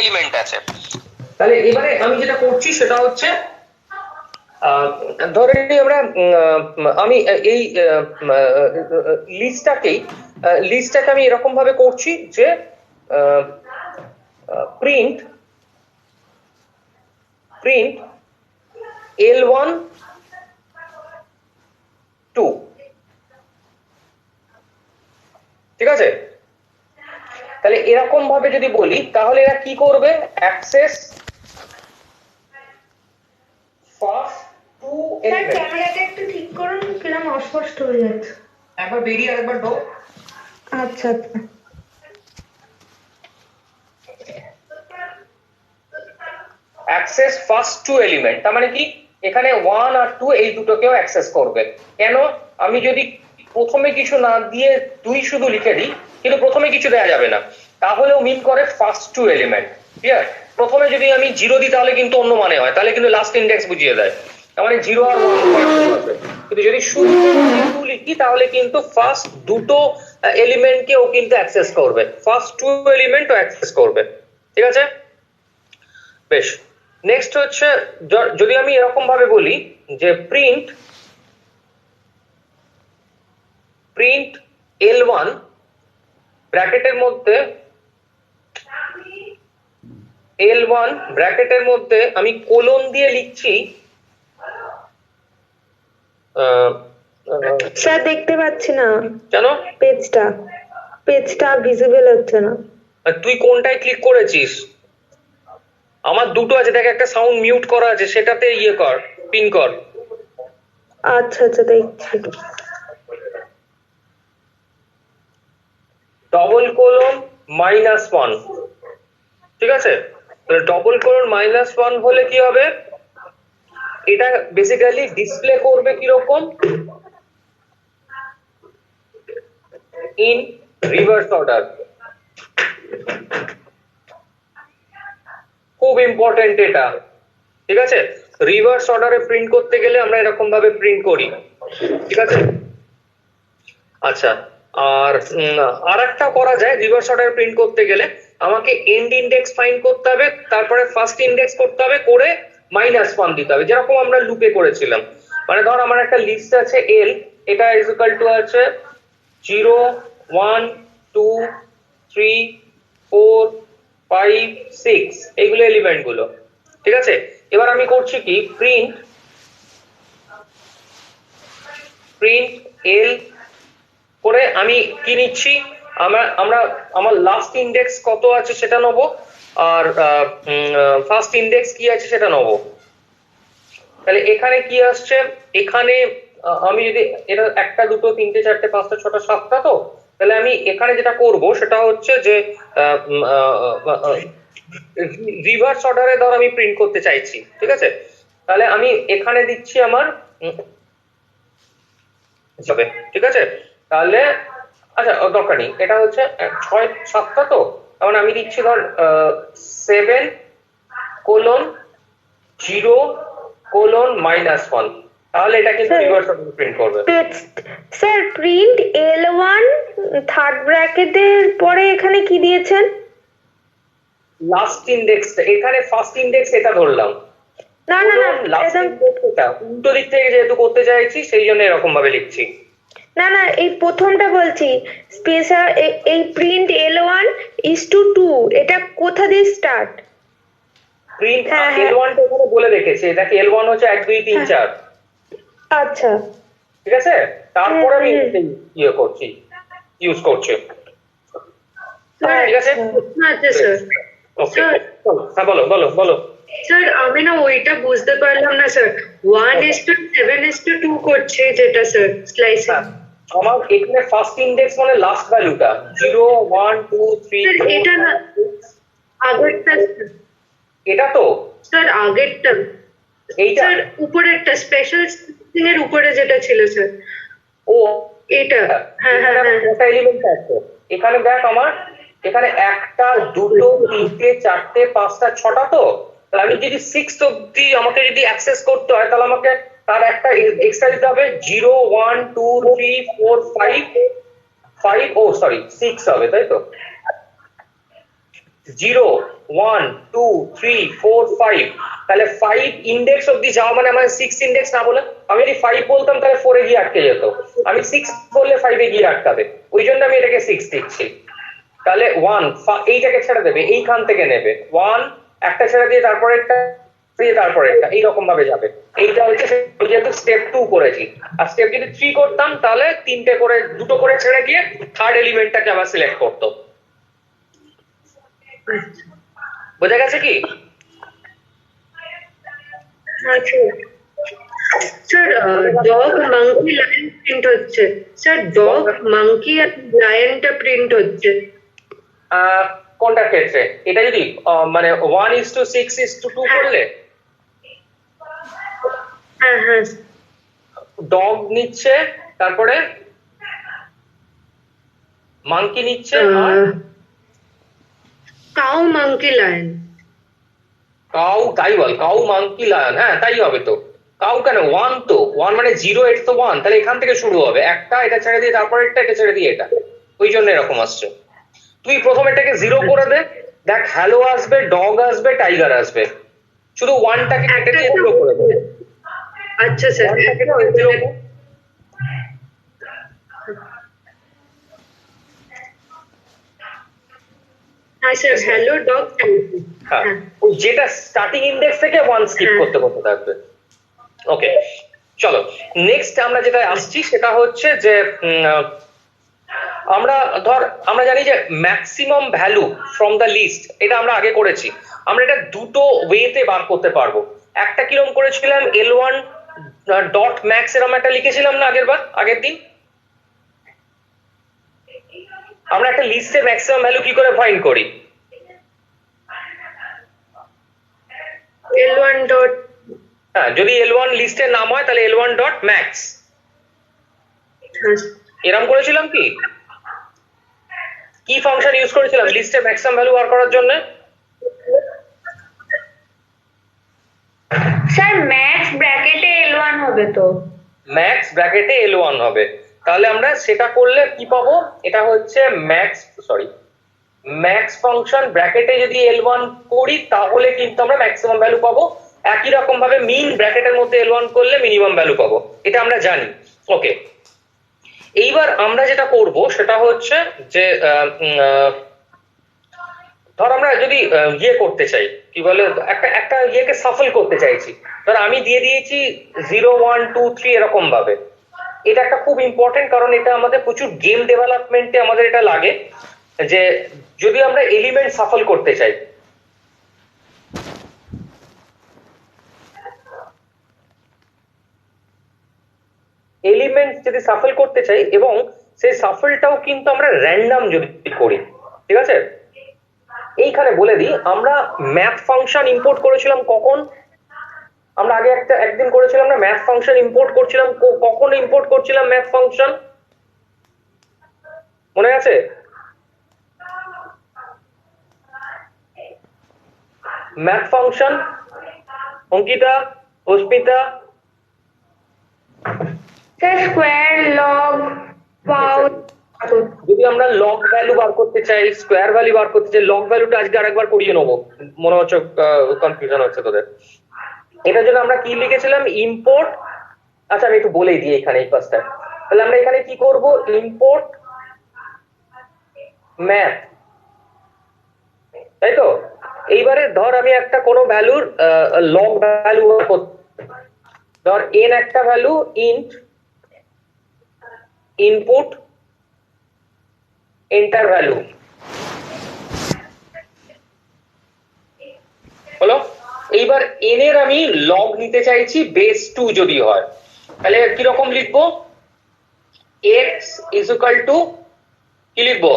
Element আছে। তাহলে এবারে আমি যেটা করছি সেটা হচ্ছে ধরে নিই আমরা আমি এই লিস্টটাকে আমি এরকম ভাবে করছি যে প্রিন্ট L1 2, ঠিক আছে? তাহলে এরকম ভাবে যদি বলি তাহলে এরা কি করবে, অ্যাক্সেস ফার্স্ট টু এলিমেন্ট। ক্যামেরাটা একটু ঠিক করুন, কিরকম অস্পষ্ট হয়ে যাচ্ছে। একবার বেরিয়ে আরেকবার ঢোক। আচ্ছা আচ্ছা। অ্যাক্সেস ফার্স্ট টু এলিমেন্ট, তার মানে কি এখানে 1 আর 2 এই দুটোকেও অ্যাক্সেস করবে। কেন? আমি যদি প্রথমে কিছু না দিয়ে 2 শুধু লিখে দিই, কিন্তু প্রথমে কিছু দেয়া যাবে না, তাহলেও মিন করে ফার্স্ট টু এলিমেন্ট। ক্লিয়ার? প্রথমে যদি আমি 0 দিই তাহলে কিন্তু অন্য মানে হয়, তাহলে কিন্তু লাস্ট ইন্ডেক্স বুঝিয়ে দেয়, তার মানে 0 আর 1 হবে। কিন্তু যদি শুধু 2 লিখি তাহলে কিন্তু ফার্স্ট দুটো এলিমেন্টকে ও কিন্তু অ্যাক্সেস করবে, ফার্স্ট টু এলিমেন্ট ও অ্যাক্সেস করবে। ঠিক আছে? বেশ, নেক্সট হচ্ছে যদি আমি এরকম ভাবে বলি যে প্রিন্ট L1 ব্র্যাকেটের মধ্যে আমি কোলন দিয়ে লিখছি, স্যার দেখতে পাচ্ছি না জানো পেজটা ভিজিবল হচ্ছে না। তুই কোনটায় ক্লিক করেছিস? আমার দুটো আছে, দেখ একটা সাউন্ড মিউট করা আছে, সেটাতে কর, পিন কর। আচ্ছা আচ্ছা দেখছি। ডবল কোলন -1, ঠিক আছে? তাহলে ডবল কোলন -1 হলে কি হবে, এটা বেসিক্যালি ডিসপ্লে করবে কিরকম, ইন রিভার্স অর্ডার। খুব ইম্পর্টেন্ট এটা, ঠিক আছে? রিভার্স অর্ডারে প্রিন্ট করতে গেলে আমরা এরকম ভাবে প্রিন্ট করি, ঠিক আছে? আচ্ছা, আর একটা করা যায়, রিভার্স অর্ডারে প্রিন্ট করতে গেলে আমাকে এন্ড ইন্ডেক্স ফাইন্ড করতে হবে, তারপরে ফার্স্ট ইন্ডেক্স করতে হবে, করে -1 দিতে হবে, যেরকম আমরা লুপে করেছিলাম। মানে ধর আমার একটা লিস্ট আছে L, এটা ইজ ইকুয়াল টু আছে 0 1 2 3 4 5 6, এইগুলো এলিমেন্ট গুলো, ঠিক আছে? এবার আমি করছি কি, প্রিন্ট L করে আমি কি নিচ্ছি, আমার লাস্ট ইন্ডেক্স কত আছে সেটা নেব, আর ফার্স্ট ইন্ডেক্স কি আছে সেটা নেব। তাহলে এখানে কি আসছে, এখানে আমি যদি এটা 1 2 3 4 5 6 7টা, তো তাহলে আমি এখানে যেটা করব সেটা হচ্ছে যে রিভার্স অর্ডারে ধর আমি প্রিন্ট করতে চাইছি, ঠিক আছে? তাহলে আমি এখানে দিচ্ছি আমার যাবে, ঠিক আছে? তাহলে আচ্ছা দরকার নেই, এটা হচ্ছে 6 7টা, তো তখন আমি দিচ্ছি ধর 7 কোলন 0 কোলন -1, তাহলে এটা কিন্তু রিভার্স অর্ডারে প্রিন্ট করবে। স্যার প্রিন্ট L1 থার্ড ব্র্যাকেটের পরে এখানে কি দিয়েছেন? লাস্ট ইন্ডেক্স, এখানে ফার্স্ট ইন্ডেক্স এটা ধরলাম, না না না লাস্ট ইন্ডেক্স এটা উল্টো দিক থেকে যেহেতু করতে চাইছি সেই জন্য এরকম ভাবে লিখছি। না না এই প্রথমটা বলছি, স্পেশাল এই প্রিন্ট L1 is to 2, এটা কোথা দিয়ে স্টার্ট? প্রিন্ট L1 টা এখানে বলে রেখেছে, দেখি L1 হচ্ছে 1 2 3 4। আচ্ছা ঠিক আছে, তারপরে আমি করছি, ইউজ করছি, ঠিক আছে? আচ্ছা স্যার। ওকে, হ্যাঁ বলো বলো বলো। স্যার আমি না ওইটা বুঝতে পারলাম না স্যার, 1:7:2 করছে যেটা স্যার স্লাইসিং। আমার এখানে ফার্স্ট ইন্ডেক্স মানে লাস্ট ভ্যালুটা 0 1 2 3। স্যার এটা না আগেরটা, এটা তো স্যার আগেরটা, এইটা স্যার উপরেরটা স্পেশাল স্ট্রিং এর উপরে যেটা ছিল স্যার, ও এটা। হ্যাঁ হ্যাঁ হ্যাঁ, একটা এলিমেন্ট আছে এখানে, দেখ আমার এখানে 1 2 3 4 5 6টা, তো তাহলে আমি যদি 6 অবধি আমাকে যদি অ্যাক্সেস করতে হয় তাহলে আমাকে তার একটা এক্সট্রা দিতে হবে, 0 1 2 3 4 5 ও সরি 6 হবে, তাই তো? 0 1 2 3 4 5, তাহলে 5 ইন্ডেক্স অবধি যাওয়া মানে আমার 6 ইন্ডেক্স না বলে, আমি যদি 5 বলতাম তাহলে 4 এ গিয়ে আটকে যেত, আমি 6 বললে 5 এ গিয়ে আটকাবে, ওই জন্য আমি এটাকে 6 দিচ্ছি। তাহলে 1 এইটাকে ছেড়ে দেবে, এইখান থেকে নেবে 1 একটা ছেড়ে দিয়ে তারপরে একটা দিয়ে তারপরে একটা, এইরকম ভাবে যাবে। এইটা হচ্ছে যেহেতু স্টেপ 2 করেছি, আর স্টেপ যদি 3 করতাম তাহলে তিনটে করে দুটো করে ছেড়ে দিয়ে থার্ড এলিমেন্টটাকে আবার সিলেক্ট করতো। বোঝা গেছে কি? আচ্ছা sir, dog monkey lion print হচ্ছে স্যার, ডগ মাঙ্কি আর লায়নটা প্রিন্ট হচ্ছে। কোনটার ক্ষেত্রে? এটা যদি মানে 1:6:2 করলে হ্যাঁ হ্যাঁ ডগ নিচ্ছে, তারপরে মাঙ্কি নিচ্ছে, আর কাউ মাঙ্কি লায়ন। কাউ, তাই বল, কাউ মাঙ্কি লায়ন, হ্যাঁ তাই হবে তো। কাউ কেন, 1 তো 1 মানে 0 এটা তো 1, তাহলে এখান থেকে শুরু হবে, একটা এটা ছেড়ে দিয়ে তারপর এটা ছেড়ে দিয়ে এটা, ওই জন্য এরকম আসছে। তুই প্রথম এটাকে 0 করে দে, দেখ হ্যালো আসবে, ডগ আসবে, টাইগার আসবে, শুধু 1টাকে কেটে দিয়ে 0 করে দে। আচ্ছা স্যার, 1টাকে কেটে দিয়ে 0 করে। হ্যাঁ স্যার, হ্যালো ডগ। হ্যাঁ, ওই যেটা স্টার্টিং ইন্ডেক্স থেকে 1 স্কিপ করতে করতে থাকবে। ওকে, চলো নেক্সট আমরা যেটা আসছি সেটা হচ্ছে যে আমরা জানি যে maximum value from the list, এটা আমরা আগে করেছি। আমরা এটা দুটো ওয়েতে বার করতে পারবো। একটা কিরকম করেছিলাম, L1 ডট ম্যাক্স এরকম একটা লিখেছিলাম না আগের দিন। আমরা একটা লিস্টে ম্যাক্সিমাম ভ্যালু কি করে ফাইন্ড করি? L1 ডট, হ্যাঁ, যদি L1 লিস্টের নাম হয় তাহলে L1 ডট ম্যাক্স, এরকম করেছিলাম। কি ফাংশন ইউজ করেছিলাম লিস্টে ম্যাক্সিমাম ভ্যালু বার করার জন্য? স্যার ম্যাক্স ব্র্যাকেটে L1 হবে তো? ম্যাক্স ব্র্যাকেটে L1 হবে, তাহলে আমরা সেটা করলে কি পাবো? এটা হচ্ছে ম্যাক্স ফাংশন ব্র্যাকেটে যদি L1 করি তাহলে কিন্তু আমরা ম্যাক্সিমাম ভ্যালু পাবো। একই রকম ভাবে মিন ব্র্যাকেটের মধ্যে L1 করলে মিনিমাম ভ্যালু পাবো, এটা আমরা জানি। ওকে, এইবার আমরা যেটা করব সেটা হচ্ছে যে ধর আমরা যদি ইয়ে করতে চাই, কি বলে, একটা ইয়েকে সাফল করতে চাইছি, ধর আমি দিয়ে দিয়েছি 0 1 2 3 এরকম ভাবে। এটা একটা খুব ইম্পর্টেন্ট, কারণ এটা আমাদের প্রচুর গেম ডেভেলপমেন্টে আমাদের এটা লাগে, যে যদি আমরা এলিমেন্ট সাফল করতে চাই, এলিমেন্ট যদি সাফল করতে চাই এবং সেই সাফলটাও কিন্তু আমরা র্যান্ডম যদি করি, ঠিক আছে? এইখানে বলে দিই, আমরা ম্যাথ ফাংশন ইম্পোর্ট করেছিলাম কখন? আমরা আগে একদিন করেছিলাম না, ম্যাথ ফাংশন ইম্পোর্ট করছিলাম। কখন ইম্পোর্ট করছিলাম ম্যাথ ফাংশন, মনে আছে? Math function Ankita, Asmita? Sir square, log, pow. যদি আমরা লগ ভ্যালু বার করতে চাই, স্কোয়ার ভ্যালু বার করতে চাই, লগ ভ্যালুটা আজকে আরেকবার করিয়ে নেবো, মনে হচ্ছে কনফিউশন হচ্ছে তোদের। এটার জন্য আমরা কি লিখেছিলাম, ইম্পোর্ট। আচ্ছা আমি একটু বলেই দিই এখানে এই পাশটা, তাহলে আমরা এখানে কি করব, ইম্পোর্ট ম্যাথ, তাই তো? এইবারে ধর আমি একটা কোনো ভ্যালুর লগ ভ্যালু ধর n একটা value, int input enter value হলো। এইবার n এর আমি লগ নিতে চাইছি বেস 2 যদি হয়, তাহলে কিরকম লিখবো, x ইজ ইকুয়াল টু কি লিখবো,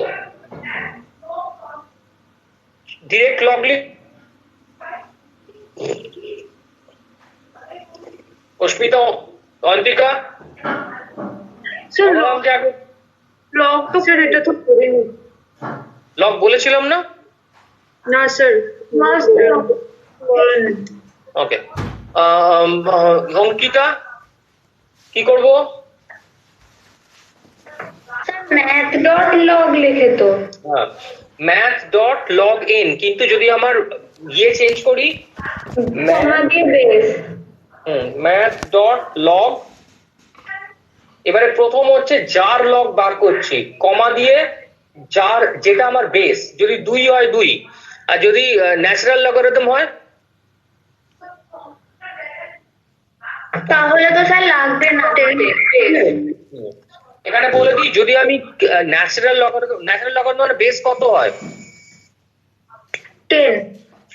ডিরেক্ট লগ লিখ। অস্মিতা, অন্তিকা, স্যার লগ তো স্যার এটা তো করিনি। লগ বলেছিলাম না? না স্যার, ওকে, অঙ্কিতা কি করব? ম্যাথ ডট লগ লিখে তো। হ্যাঁ, ম্যাথ ডট লগ এন, কিন্তু যদি আমার ইয়ে চেঞ্জ করি কমা দিয়ে বেস। ম্যাথ ডট লগ, এবারে প্রথম হচ্ছে যার লগ বার করছি, কমা দিয়ে যার, যেটা আমার বেস, যদি 2 হয় 2, আর যদি ন্যাচারাল লগারিদম হয় তাহলে তো স্যার লাগবে না। এখানে বলে দিই, যদি আমি ন্যাচারাল লগারিদম মানে বেস কত হয়, 10।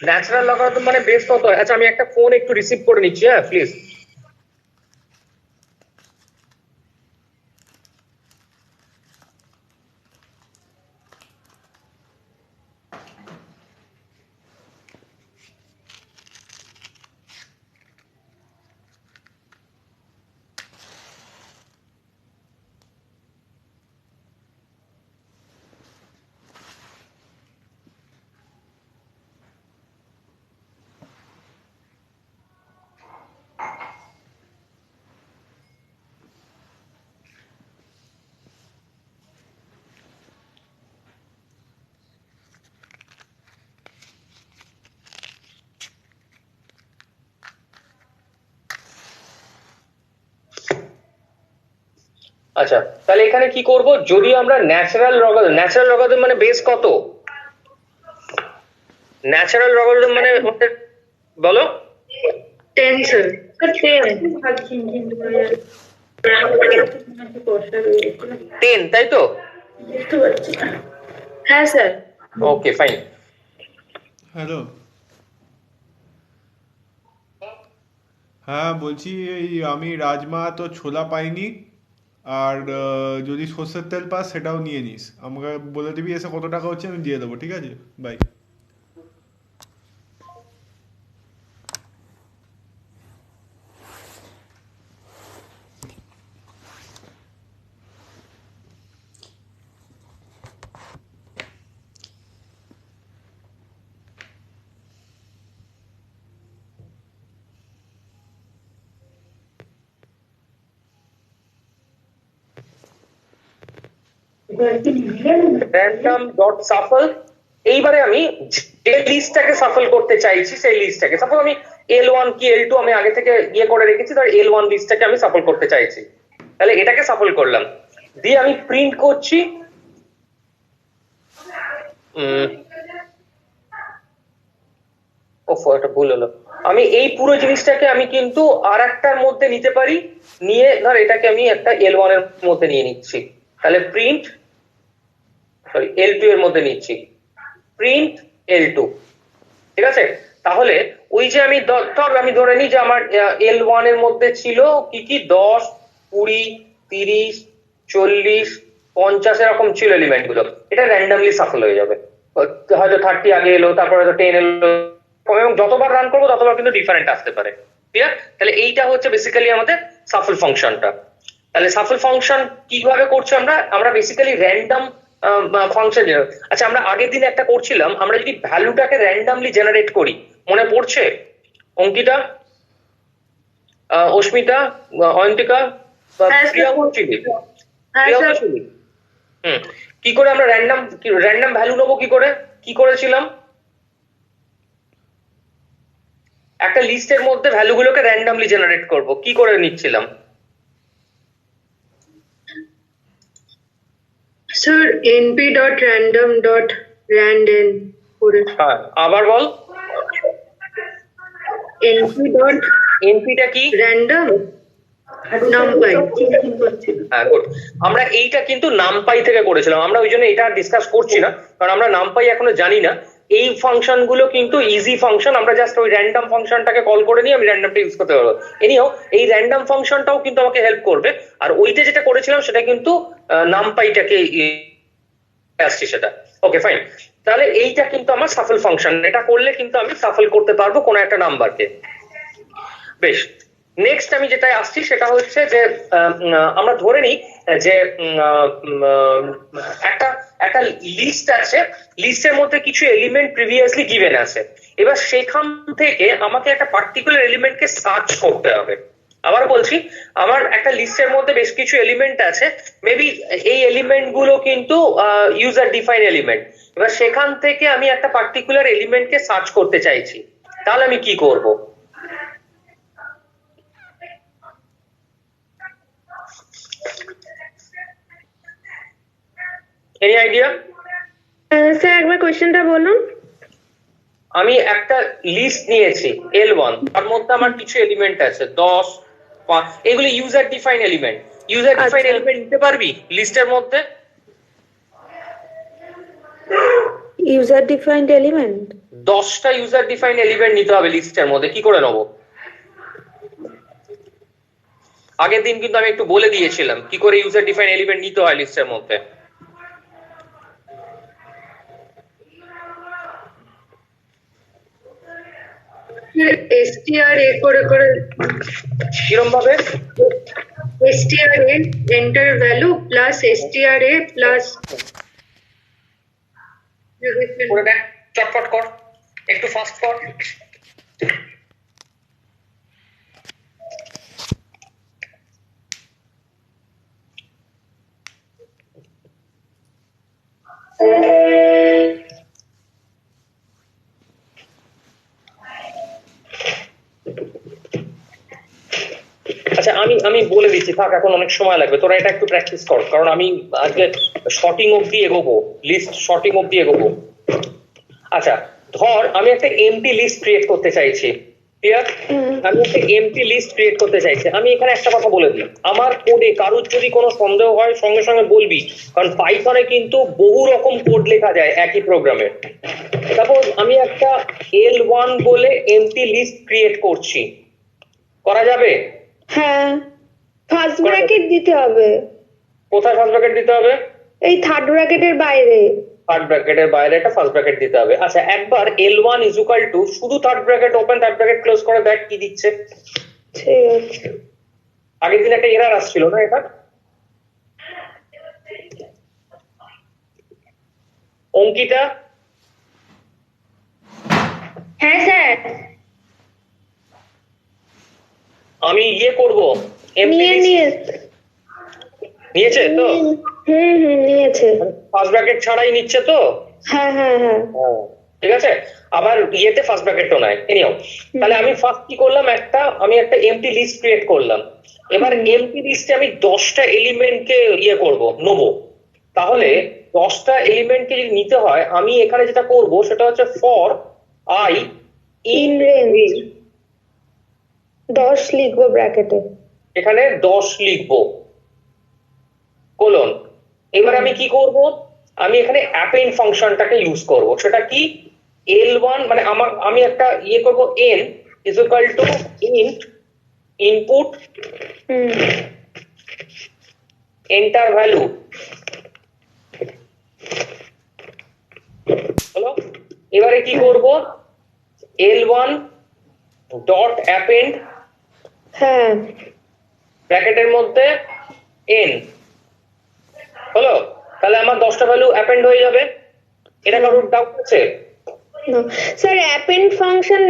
ন্যাচারাল লগারিদম মানে বেস কত হয়। আচ্ছা আমি একটা ফোন একটু রিসিভ করে নিচ্ছি, হ্যাঁ প্লিজ। আচ্ছা তাহলে এখানে কি করব, যদি আমরা ন্যাচারাল লগারিদম মানে বেস কত, ন্যাচারাল লগারিদম মানে বলো 10 স্যার। 10, তাই তো? হ্যাঁ স্যার। Okay fine. হ্যালো, হ্যাঁ বলছি এই আমি রাজমা তো ছোলা পাইনি, আর যদি সর্ষের তেল পাস সেটাও নিয়ে নিস, আমাকে বলে দিবি এসে কত টাকা হচ্ছে, আমি দিয়ে দেবো, ঠিক আছে? বাই। র্যান্ডম ডট সাফল, এইবারে আমি যে লিস্টটাকে সাফল করতে চাইছি সেই লিস্টটাকে, সাপোজ আমি L1 কি L2 আমি আগে থেকে ইয়ে করে রেখেছি, ধর L1 লিস্টটাকে আমি সাফল করতে চাইছি, তাহলে এটাকে সাফল করলাম, দিয়ে আমি প্রিন্ট করছি। ওফ এটা ভুল হলো, আমি এই পুরো জিনিসটাকে আমি কিন্তু আর একটার মধ্যে নিতে পারি, নিয়ে ধর এটাকে আমি একটা L1 এর মধ্যে নিয়ে নিচ্ছি, তাহলে প্রিন্ট, সরি L2 এর মধ্যে নিচ্ছি, প্রিন্ট L2, ঠিক আছে? তাহলে ওই যে আমি আমি ধরে নিই যে আমার L1 এর মধ্যে ছিল কি কি 10, 20, 30, 40, 50 এরকম ছিল এলিমেন্ট গুলো, এটা র্যান্ডমলি সাফল হয়ে যাবে, হয়তো 30 আগে এলো, তারপরে হয়তো 10 এলো, এবং যতবার রান করবো ততবার কিন্তু ডিফারেন্ট আসতে পারে, ক্লিয়ার? তাহলে এইটা হচ্ছে বেসিক্যালি আমাদের সাফল ফাংশনটা। তাহলে সাফল ফাংশন কিভাবে করছি আমরা বেসিক্যালি র্যান্ডম ফাংশন। আচ্ছা আমরা আগের দিন একটা করছিলাম, আমরা যদি ভ্যালুটাকে র্যান্ডমলি জেনারেট করি, মনে পড়ছে অঙ্কিতা, অস্মিতা, অয়ন্তিকা, প্রিয়া করছিলি? কি করে আমরা র্যান্ডম ভ্যালু নেবো, কি করেছিলাম, একটা লিস্টের মধ্যে ভ্যালুগুলোকে র্যান্ডমলি জেনারেট করব, কি করে নিচ্ছিলাম? স্যার np.random.randn করে। হ্যাঁ আবার বল, np.np টা কি? random numpy। হ্যাঁ গুড, আমরা এইটা কিন্তু নামপাই থেকে করেছিলাম, আমরা ওই জন্য এটা ডিসকাস করছি না, কারণ আমরা নামপাই এখনো জানি না। এই ফাংশন গুলো কিন্তু ইজি ফাংশন, আমরা জাস্ট ওই র্যান্ডম ফাংশনটাকে কল করে নিয়ে আমি র্যান্ডমটা ইউজ করতে পারবো। এনিহাও এই র্যান্ডম ফাংশনটাও কিন্তু আমাকে হেল্প করবে, আর ওইটা যেটা করেছিলাম সেটা কিন্তু নামপাইটাকে আসছি সেটা। ওকে ফাইন, তাহলে এইটা কিন্তু আমার সাফল ফাংশন, এটা করলে কিন্তু আমি সাফল করতে পারবো কোনো একটা নাম্বারকে। বেশ, নেক্সট আমি যেটা আসছি সেটা হচ্ছে যে আমরা ধরে নিই যে একটা লিস্ট আছে, লিস্টের মধ্যে কিছু এলিমেন্ট প্রিভিয়াসলি গিভেন আছে, এবার সেখান থেকে আমাকে একটা পার্টিকুলার এলিমেন্টকে সার্চ করতে হবে। আবার বলছি, আমার একটা লিস্টের মধ্যে বেশ কিছু এলিমেন্ট আছে, মেবি এই এলিমেন্ট গুলো কিন্তু ইউজার ডিফাইন এলিমেন্ট, এবার সেখান থেকে আমি একটা পার্টিকুলার এলিমেন্টকে সার্চ করতে চাইছি, তাহলে আমি কি করব? Any idea? স্যার একবার কোয়েশ্চেনটা বলুন। আমি একটা লিস্ট নিয়েছি L1, তার মধ্যে আমার কিছু এলিমেন্ট আছে 10, 5, এগুলো user define element. User define আচ্ছা। এলিমেন্ট নিতে পারবি লিস্টের মধ্যে? ইউজার ডিফাইন্ড এলিমেন্ট 10টা ইউজার ডিফাইন এলিমেন্ট নিতে হবে লিস্টের মধ্যে, কি করে নেবো? আগের দিন কিন্তু আমি একটু বলে দিয়েছিলাম কি করে ইউজার ডিফাইন এলিমেন্ট নিতে হয় লিস্টের মধ্যে। str এ করে করে কিরম ভাবে? str এ enter value plus str এ plus করে দেখ, চটপট কর, একটু ফাস্ট কর। আচ্ছা আমি আমি বলে দিচ্ছি, থাক এখন অনেক সময় লাগবে, তোরা এটা একটু প্র্যাকটিস কর, কারণ আমি আজকে শর্টিং অবধি এগোবো, লিস্ট শর্টিং অবধি এগোবো। আচ্ছা ধর আমি একটা এমটি লিস্ট ক্রিয়েট করতে চাইছি, ক্লিয়ার? আমি একটা এমটি লিস্ট ক্রিয়েট করতে চাইছি। আমি এখানে একটা কথা বলে দিই, আমার কোডে কারোর যদি কোনো সন্দেহ হয় সঙ্গে সঙ্গে বলবি, কারণ পাইথনে কিন্তু বহু রকম কোড লেখা যায় একই প্রোগ্রামে। সাপোজ আমি একটা L1 বলে এমটি লিস্ট ক্রিয়েট করছি, করা যাবে? হ্যাঁ, ফার্স্ট ব্র্যাকেট দিতে হবে। কোথায় ফার্স্ট ব্র্যাকেট দিতে হবে? এই থার্ড ব্র্যাকেটের বাইরে। থার্ড ব্র্যাকেটের বাইরে একটা ফার্স্ট ব্র্যাকেট দিতে হবে। আচ্ছা একবার L1 ইজ ইকুয়াল টু শুধু third bracket open third bracket close করে দেখ কি দিচ্ছে। ঠিক আছে। আগের দিন একটা এরর আসছিল না এটা? অঙ্কিতা? হ্যাঁ স্যার। আমি করব নিয়েছে তো? নিয়েছে। ফার্স্ট ব্র্যাকেট ছাড়াই নিচ্ছে তো? হ্যাঁ হ্যাঁ হ্যাঁ। ঠিক আছে, আবার ফার্স্ট ব্র্যাকেটও নাই। এনিও তাহলে আমি ফার্স্ট কি করলাম, আমি একটা এমটি লিস্ট ক্রিয়েট করলাম। এবার এমটি লিস্টে আমি 10টা এলিমেন্টকে করব, নেবো। তাহলে 10টা এলিমেন্টকে যদি নিতে হয়, আমি এখানে যেটা করব সেটা হচ্ছে ফর আই ইন রেঞ্জ 10 লিখবো ব্র্যাকেটে, এখানে 10 লিখবো কোলন। এবার আমি কি করব, আমি এখানে অ্যাপেন্ড ফাংশনটাকে ইউজ করব। সেটা কি, L1 মানে আমি একটা করব n is equal to int input enter value. হলো? এবারে কি করব, L1 ডট অ্যাপেন্ড হ্যাঁ ব্র্যাকেটের মধ্যে n। হলো? তাহলে আমার 10টা ভ্যালু অ্যাপেন্ড হয়ে যাবে। এটা কারোর ডাউট আছে? স্যার অ্যাপেন্ড ফাংশন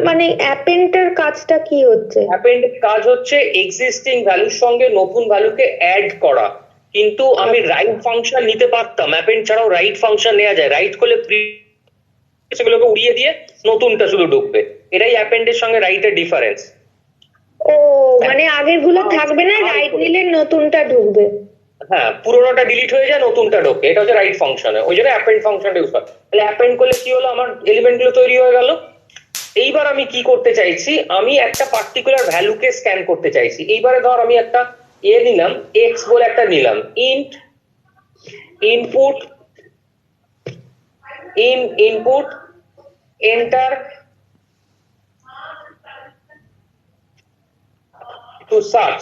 মানে অ্যাপেন্ডের কাজটা কি হচ্ছে? অ্যাপেন্ড কাজ হচ্ছে এক্সিস্টিং ভ্যালুর সঙ্গে নতুন ভ্যালুকে অ্যাড করা। কিন্তু আমি রাইট ফাংশন নিতে পারতাম, অ্যাপেন্ড ছাড়াও রাইট ফাংশন নেওয়া যায়। রাইট করলে সেগুলোকে উড়িয়ে দিয়ে নতুনটা শুধু ঢুকবে। এটাই অ্যাপেন্ডের সঙ্গে রাইটের ডিফারেন্স। ও মানে আগের গুলো থাকবে না, রাইট নিলে নতুনটা ঢুকবে। হ্যাঁ, পুরোনোটা ডিলিট হয়ে যায়, নতুনটা ঢোকে। এটা হচ্ছে রাইট ফাংশনে, ওই জন্য অ্যাপেন্ড ফাংশনটা ইউজ করে। তাহলে অ্যাপেন্ড করলে কি হলো, আমার এলিমেন্ট গুলো তৈরি হয়ে গেল। এইবার আমি কি করতে চাইছি, আমি একটা পার্টিকুলার ভ্যালুকে স্ক্যান করতে চাইছি। এইবারে ধর আমি একটা নিলাম, এক্স বলে একটা নিলাম, int input input enter to search.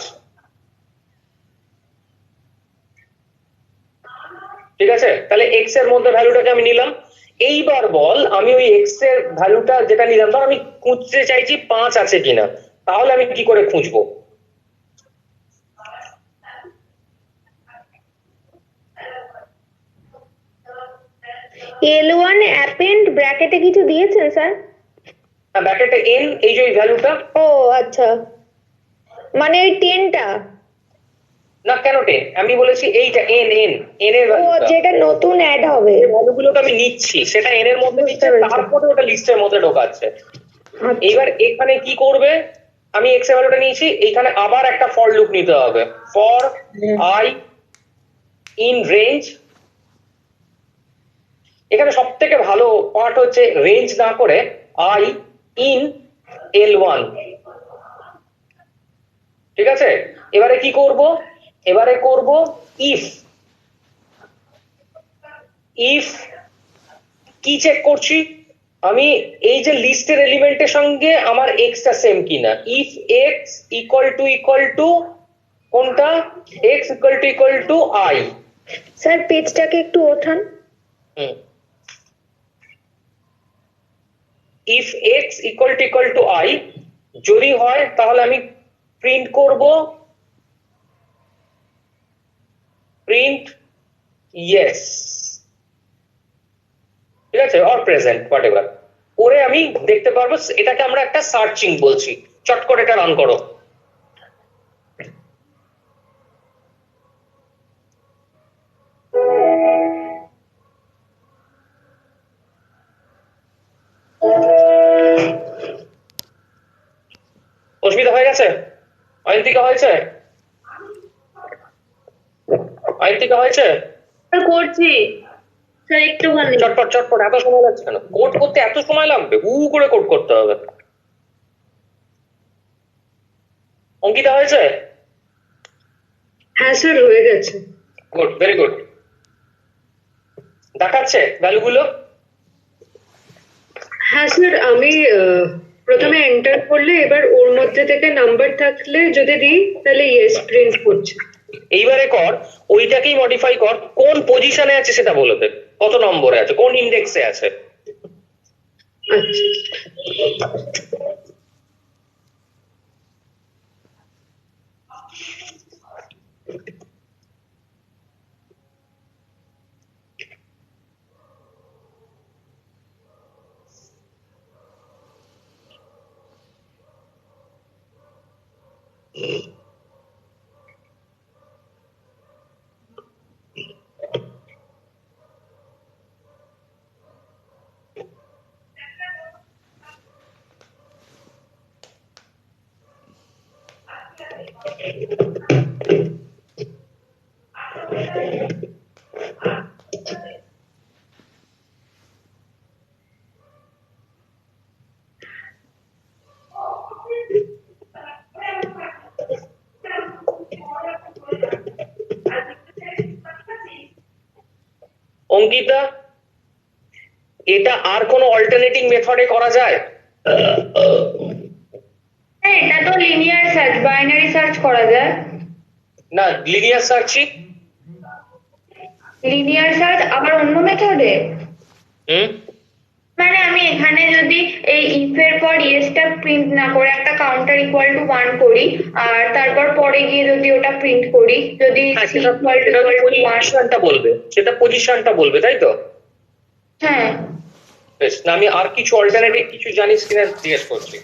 ঠিক আছে, তাহলে এক্স এর মধ্যে ভ্যালুটাকে আমি নিলাম। এইবার বল, আমি ওই এক্স এর ভ্যালুটা যেটা নিলাম, ধর আমি খুঁজতে চাইছি 5 আছে কিনা। তাহলে আমি কি করে খুঁজবো? L1 অ্যাপেন্ড ব্র্যাকেটে কিছু দিয়েছেন স্যার? ব্র্যাকেটে n, এই যে ওই ভ্যালুটা। ও আচ্ছা, মানে ওই 10টা। না কেন 10, আমি বলেছি এইটা এন এন এন এর ও ভ্যালুটা, যেটা নতুন অ্যাড হবে। যে ভ্যালুগুলো তো আমি নিচ্ছি সেটা এন এর মধ্যে নিচ্ছে, বুঝতে পেরেছি। তারপরে ওটা লিস্টের মধ্যে ঢোকাচ্ছে। আচ্ছা। এইবার এখানে কি করবে, আমি এক্স এর ভ্যালুটা নিয়েছি, এখানে আবার একটা ফর লুপ নিতে হবে, ফর আই ইন রেঞ্জ। এখানে সব থেকে ভালো পার্ট হচ্ছে রেঞ্জ না করে আই ইন L1, ঠিক আছে। এবারে কি করব, এবারে করব ইফ, ইফ কি চেক করছি আমি, এই যে লিস্টের এলিমেন্টের সঙ্গে আমার এক্সটা সেম কিনা, ইফ এক্স ইকুয়াল টু কোনটা, x equal to i. Sir পেজটাকে একটু ওঠান। If x equal to i যদি হয় তাহলে আমি প্রিন্ট করব প্রিন্ট ইয়েস, ঠিক আছে, অর প্রেজেন্ট হোয়াট এভার করে আমি দেখতে পারবো। এটাকে আমরা একটা সার্চিং বলছি। চট করে এটা রান করো। অস্মিতা হয়ে গেছে? অয়ন্তিকা হয়েছে? অয়ন্তিকা হয়েছে? করছি স্যার একটুখানি। চটপট চটপট, এত সময় লাগছে কেন? কোড করতে এত সময় লাগবে? করে কোড করতে হবে। অঙ্কিতা হয়েছে? হ্যাঁ স্যার হয়ে গেছে। Good, very good. দেখাচ্ছে ভ্যালুগুলো? হ্যাঁ স্যার আমি প্রথমে এন্টার করলে এবার ওর মধ্যে থেকে নাম্বার থাকলে যদি দিই তাহলে ইয়েস প্রিন্ট করছে। এইবারে কর, ওইটাকেই মডিফাই কর, কোন পজিশনে আছে সেটা বলে দে, কত নম্বরে আছে, কোন ইন্ডেক্সে আছে। আচ্ছা অঙ্কিতা, এটা আর কোনো অল্টারনেটিং মেথডে করা যায়? এটা তো লিনিয়ার সার্চ, বাইনারি সার্চ করা যায়। না, লিনিয়ার সার্চই। লিনিয়ার সার্চ আবার অন্য মেথডে? হুম, মানে আমি এখানে যদি এই ইফ এর পর ইয়েসটা প্রিন্ট না করে একটা কাউন্টার ইকুয়াল টু 1 করি, আর তারপর পরে গিয়ে যদি ওটা প্রিন্ট করি, যদি হ্যাঁ, সি সেটা ইকুয়াল টু 1। পজিশনটা বলবে, সেটা পজিশনটা বলবে, তাই তো? হ্যাঁ। বেশ, না আমি আর কিছু অল্টারনেটিভ কিছু জানিস কিনা জিজ্ঞেস করছি।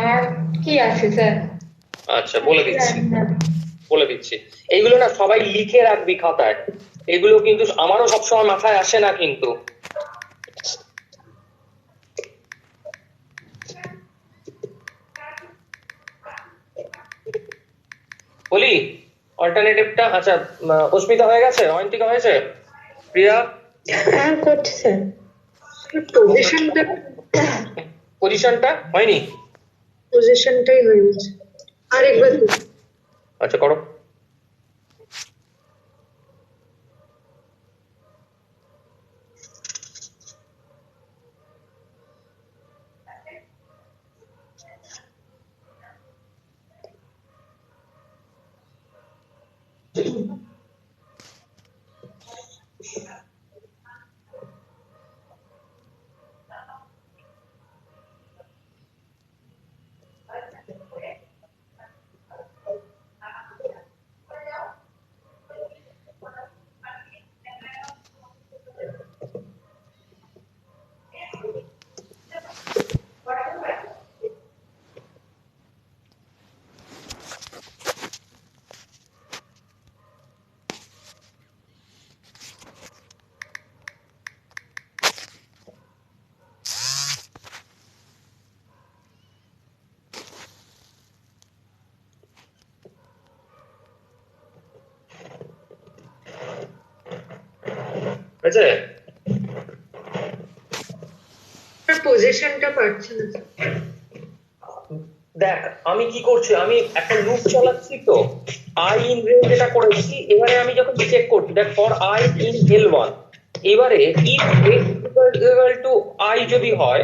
আর কি আছে স্যার? আচ্ছা, বলে দিচ্ছি। এইগুলো না সবাই লিখে রাখবি খাতায়, এগুলো কিন্তু আমারও সবসময় মাথায় আসে না কিন্তু। বলি অল্টারনেটিভটা। আচ্ছা, অস্মিতা হয়ে গেছে? অয়ন্তিকা হয়েছে? প্রিয়া? হ্যাঁ করছি স্যার। পজিশনটা পজিশনটা হয়নি? পজিশনটাই হয়ে গেছে। আরেকবার দিই। আচ্ছা, করো। আছে? পজিশনটা পাচ্ছি না স্যার। দেখ আমি কি করছি, আমি একটা লুপ চালাচ্ছি তো, আই ইন রেঞ্জ এটা করেছি, এবারে আমি যখন চেক করছি দেখ ফর আই ইন L1, এবারে ইফ ইকুয়াল টু আই যদি হয়,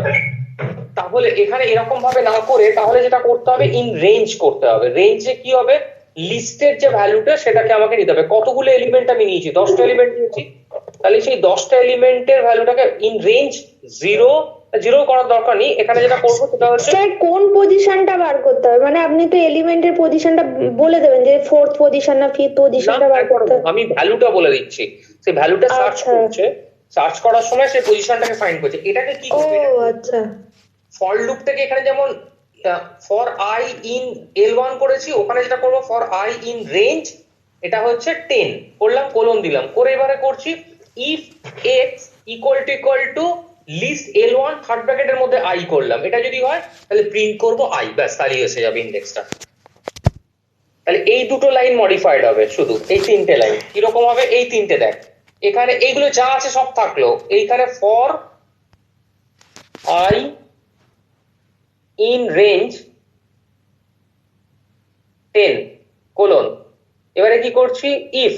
তাহলে এখানে এরকম ভাবে না করে তাহলে যেটা করতে হবে ইন রেঞ্জ করতে হবে। রেঞ্জে কি হবে, লিস্টের যে ভ্যালুটা সেটাকে আমাকে নিতে হবে। কতগুলো এলিমেন্ট আমি নিয়েছি, 10টা এলিমেন্ট নিয়েছি, তাহলে সেই 10টা এলিমেন্টের ভ্যালুটাকে ইন রেঞ্জ জিরো, জিরো করার দরকার নেই, এখানে যেটা করবো সেটা হচ্ছে স্যার কোন পজিশনটা বার করতে হবে, মানে আপনি তো এলিমেন্টের পজিশনটা বলে দেবেন যে ফোর্থ পজিশন না ফিফথ পজিশনটা বার করতে হবে। আমি ভ্যালুটা বলে দিচ্ছি, সেই ভ্যালুটা সার্চ আচ্ছা। করছে, সার্চ করার সময় সেই পজিশনটাকে ফাইন্ড করছে। এটাকে কি ও করবে, আচ্ছা, ফর লুপ থেকে এখানে যেমন ফর আই ইন L1 করেছি, ওখানে যেটা করবো ফর আই ইন রেঞ্জ, এটা হচ্ছে 10 করলাম, কোলন দিলাম, করে এবারে করছি if x equal to list L1 third ব্র্যাকেটের মধ্যে আই করলাম, এটা যদি হয় তাহলে প্রিন্ট করব আই, ব্যাস তাহলেই এসে যাবে ইন্ডেক্সটা। তাহলে এই দুটো লাইন মডিফাইড হবে, শুধু এই তিনটে লাইন কিরকম হবে, এই তিনটে দেখ, এখানে এইগুলো যা আছে সব থাকলো, এইখানে for I in range 10 colon, এবারে কি করছি ইফ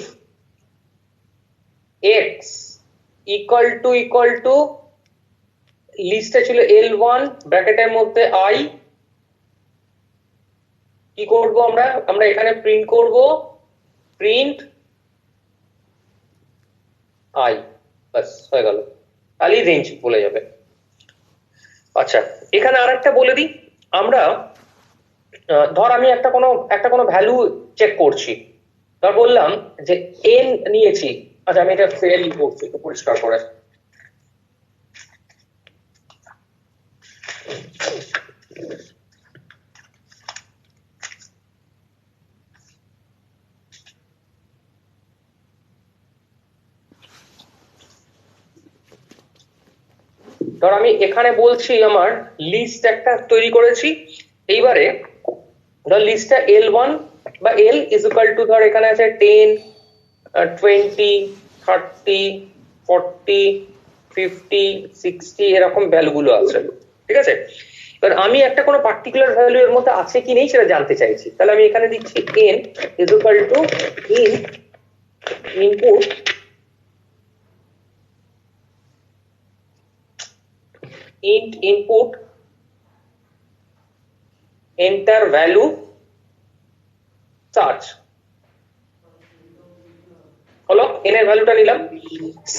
এক্স ইকুয়াল টু লিস্টে ছিল L1 ব্র্যাকেটের মধ্যে আই, কি করব আমরা এখানে প্রিন্ট করব প্রিন্ট আই, বাস হয়ে গেল, তাহলেই রেঞ্জ বলে যাবে। আচ্ছা এখানে আরেকটা বলে দিই, আমরা ধর আমি একটা কোনো ভ্যালু চেক করছি, ধর বললাম যে n নিয়েছি, আচ্ছা আমি এটা ফেল করছি একটু পরিষ্কার করে, ধর আমি এখানে বলছি আমার লিস্ট একটা তৈরি করেছি, এইবারে ধর লিস্টটা L1 বা L ইজ ইকুয়াল টু, ধর এখানে আছে 10 20 30 40 50 60 এরকম ভ্যালুগুলো আছে, ঠিক আছে? এবার আমি একটা কোনো পার্টিকুলার ভ্যালু এর মধ্যে আছে কি নেই সেটা জানতে চাইছি, তাহলে আমি এখানে দিচ্ছি n is equal to input enter value search, হলো n এর ভ্যালুটা নিলাম।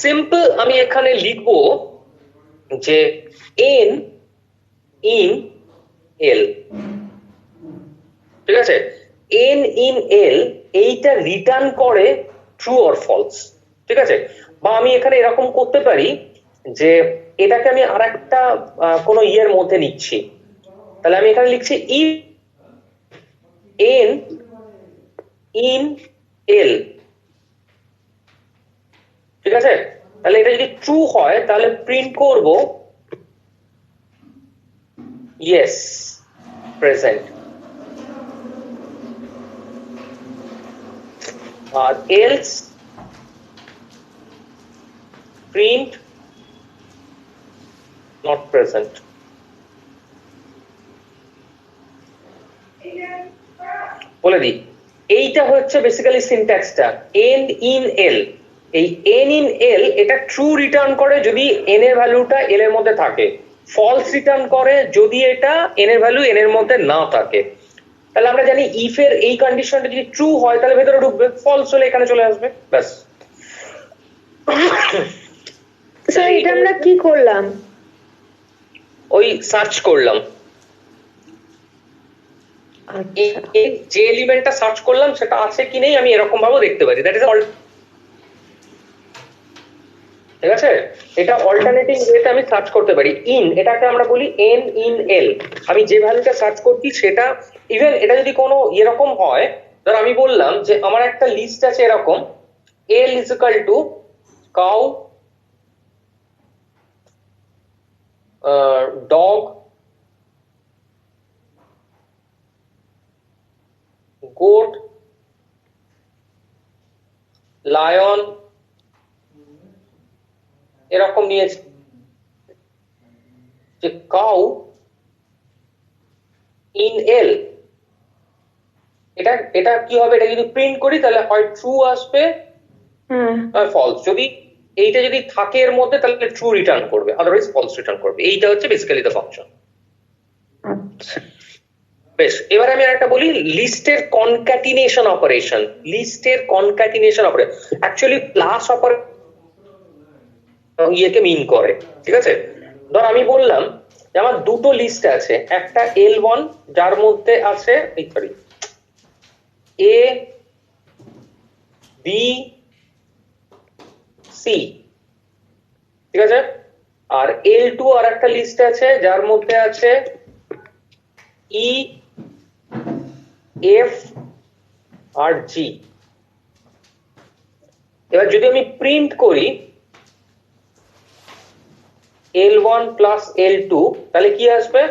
সিম্পল আমি এখানে লিখবো যে n in l, ঠিক আছে? n in l এইটা রিটার্ন করে ট্রু অর ফলস, ঠিক আছে? বা আমি এখানে এরকম করতে পারি যে এটাকে আমি আরেকটা কোনো ইয়ের মধ্যে নিচ্ছি, তাহলে আমি এখানে লিখছি if n in l, ঠিক আছে? তাহলে এটা যদি ট্রু হয় তাহলে প্রিন্ট করব yes present, R else print not present। বলে দিই এইটা হচ্ছে বেসিক্যালি সিনট্যাক্সটা n in l, এই n in l এটা ট্রু রিটার্ন করে যদি n এর ভ্যালুটা l এর মধ্যে থাকে, ফলস রিটার্ন করে যদি এটা n এর ভ্যালু n এর মধ্যে না থাকে। তাহলে আমরা জানি ইফ এর এই কন্ডিশনটা যদি ট্রু হয় তাহলে ভেতরে ঢুকবে, ফলস হলে এখানে চলে আসবে, ব্যাস। স্যার এটা আমরা কি করলাম? ওই সার্চ করলাম, যে এলিমেন্টটা সার্চ করলাম সেটা আছে কি নেই আমি এরকম ভাবে দেখতে পারি, দ্যাট ইজ অল, ঠিক আছে? এটা অল্টারনেটিভ ওয়েতে আমি সার্চ করতে পারি। ইন এটাকে আমরা বলি n in l, আমি যে ভ্যালুটা সার্চ করছি সেটা, ইভেন এটা যদি কোনো এরকম হয়, ধর আমি বললাম যে আমার একটা লিস্ট আছে এরকম l is equal to cow dog goat lion এরকম নিয়েছি যে কাউ ইন এল, এটা এটা কি হবে, এটা যদি প্রিন্ট করি তাহলে হয় ট্রু আসবে হ্যাঁ আর ফলস। যদি এইটা যদি থাকে এর মধ্যে তাহলে ট্রু রিটার্ন করবে, আদারওয়াইজ ফলস রিটার্ন করবে। এইটা হচ্ছে বেসিক্যালি দ্য ফাংশন। আচ্ছা বেশ, এবার আমি একটা বলি লিস্টের কনক্যাটিনেশন অপারেশন। লিস্টের concatenation operation actually plus operation ইয়েকে মিন করে, ঠিক আছে? ধর আমি বললাম যে আমার দুটো লিস্ট আছে, একটা L1 যার মধ্যে আছে সরি এ বি সি, ঠিক আছে? আর L2 আর একটা লিস্ট আছে যার মধ্যে আছে ই এফ আর জি। এবার যদি আমি প্রিন্ট করি L1 প্লাস L2 তাহলে কি আসবে,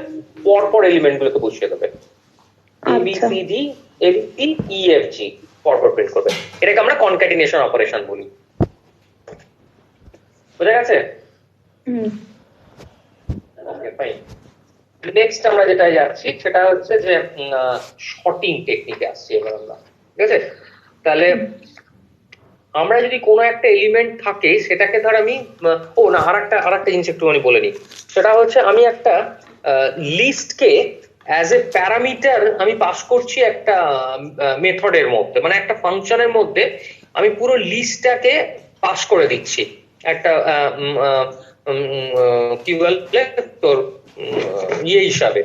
পরপর এলিমেন্ট গুলোকে বসিয়ে দেবে, এ বি আচ্ছা সি ডি এল ই ই এফ জি, পরপর প্রিন্ট করবে। এটাকে আমরা কনক্যাটিনেশন অপারেশন বলি। বুঝা গেছে? হুম ওকে ফাইন। নেক্সট আমরা যেটা যাচ্ছি সেটা হচ্ছে যে শর্টিং টেকনিকে আসছি এবার আমরা, ঠিক আছে? তাহলে আমরা যদি কোনো একটা এলিমেন্ট থাকে সেটাকে ধর আমি ও না আরেকটা জিনিস একটুখানি বলে নিই। সেটা হচ্ছে আমি একটা লিস্টকে অ্যাজ এ প্যারামিটার আমি পাস করছি একটা মেথডের মধ্যে, মানে একটা ফাংশনের মধ্যে আমি পুরো লিস্টটাকে পাস করে দিচ্ছি একটা কি বলে তোর ইয়ে হিসাবে,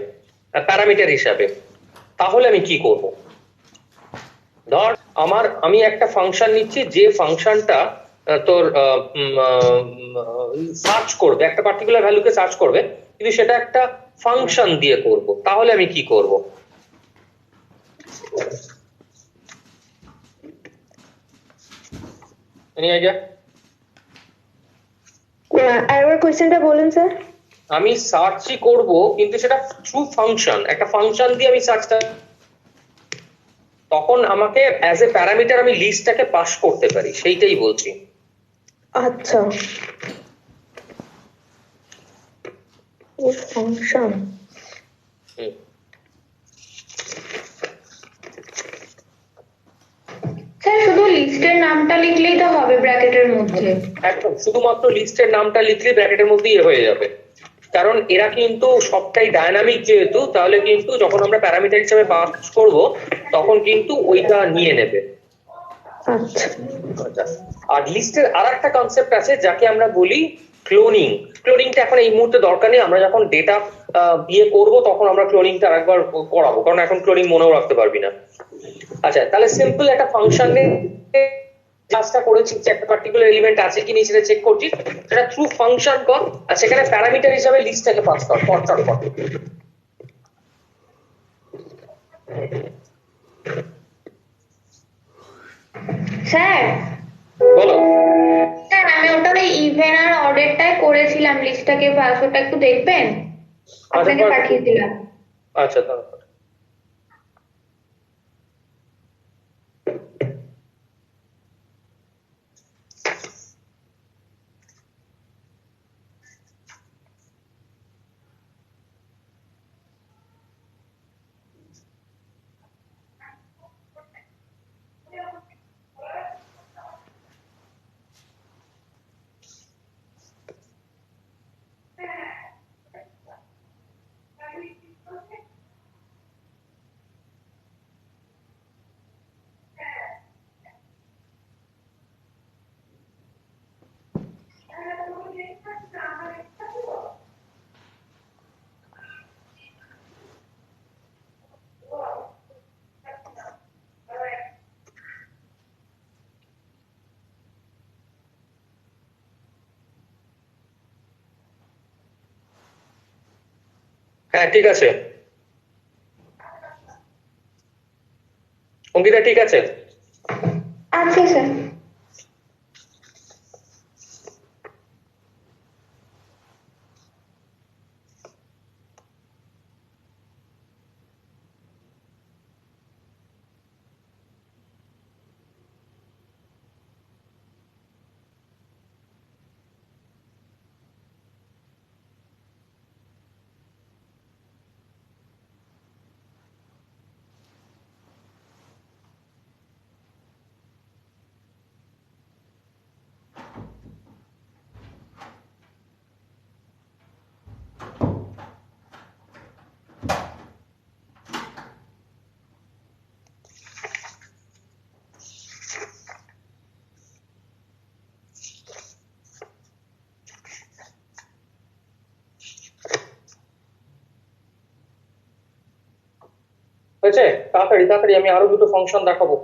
প্যারামিটার হিসাবে। তাহলে আমি কি করব, ধর আমি একটা ফাংশন নিচ্ছি যে ফাংশনটা তোর সার্চ করবে, একটা পার্টিকুলার ভ্যালুকে সার্চ করবে, কিন্তু সেটা একটা ফাংশন দিয়ে করব। তাহলে আমি কি করব? Any idea? আরেকবার কোয়েশ্চেনটা বলুন স্যার। আমি সার্চই করব কিন্তু সেটা থ্রু ফাংশন, একটা ফাংশন দিয়ে আমি সার্চটা, তখন আমাকে অ্যাজ এ প্যারামিটার আমি লিস্টটাকে পাস করতে পারি, সেইটাই বলছি। আচ্ছা ও ফাংশন। হুম। স্যার শুধু লিস্টের নামটা লিখলেই তো হবে ব্র্যাকেটের মধ্যে? একদম, শুধুমাত্র লিস্টের নামটা লিখলে ব্র্যাকেটের মধ্যে ইয়ে হয়ে যাবে। কারণ এরা কিন্তু সবটাই ডায়নামিক যেহেতু, তাহলে কিন্তু যখন আমরা প্যারামিটার হিসেবে পাস করব তখন কিন্তু ওইটা নিয়ে নেবে। আচ্ছা আর লিস্টের আর একটা কনসেপ্ট আছে যাকে আমরা বলি ক্লোনিং। ক্লোনিংটা এখন এই মুহূর্তে দরকার নেই, আমরা যখন ডেটা বিয়ে করব তখন আমরা ক্লোনিংটা আরেকবার করাবো, কারণ এখন ক্লোনিং মনেও রাখতে পারবি না। আচ্ছা, তাহলে সিম্পল একটা ফাংশনে কাজটা করেছি যে একটা পার্টিকুলার এলিমেন্ট আছে কি নেই সেটা চেক করছিস, সেটা থ্রু ফাংশন কর, আর সেখানে প্যারামিটার হিসাবে লিস্টটাকে পাস কর, চটপট। স্যার বলো। স্যার আমি ওটা ওই ইভেন আর অর্ডারটাই করেছিলাম, লিস্টটাকে পাস, ওটা একটু দেখবেন, আপনাকে পাঠিয়ে দিলাম। আচ্ছা তারপর হ্যাঁ ঠিক আছে অঙ্কিতা, ঠিক আছে। আচ্ছা স্যার। হয়েছে? তাড়াতাড়ি তাড়াতাড়ি, আমি আরো দুটো ফাংশন দেখাবো।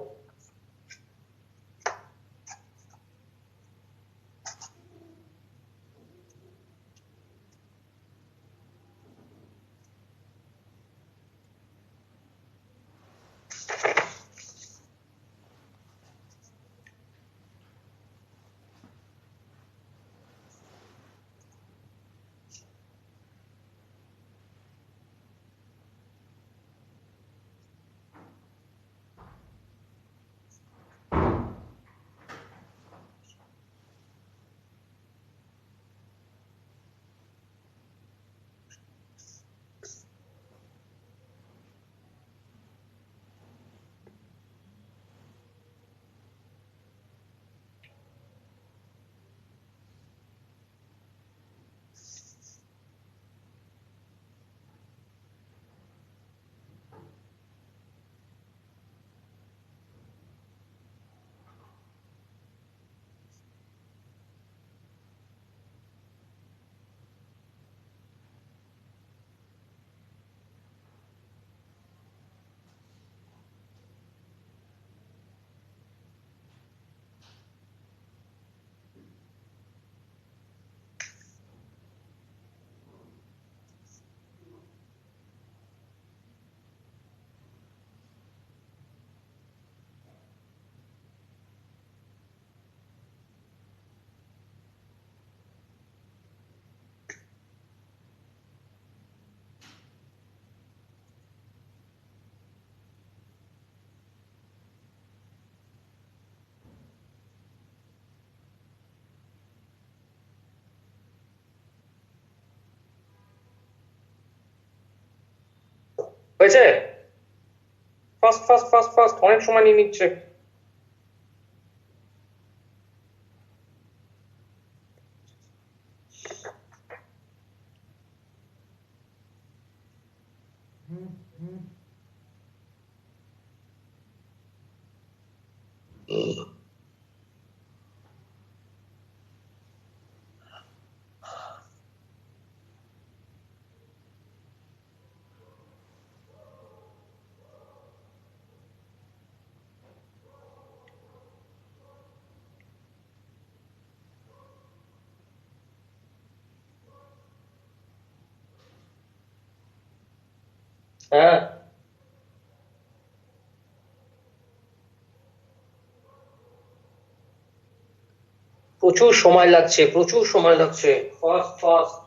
হয়েছে? ফাস্ট ফাস্ট ফাস্ট ফাস্ট, অনেক সময় নিয়ে নিচ্ছে। হ্যাঁ, প্রচুর সময় লাগছে, প্রচুর সময় লাগছে। Fast fast.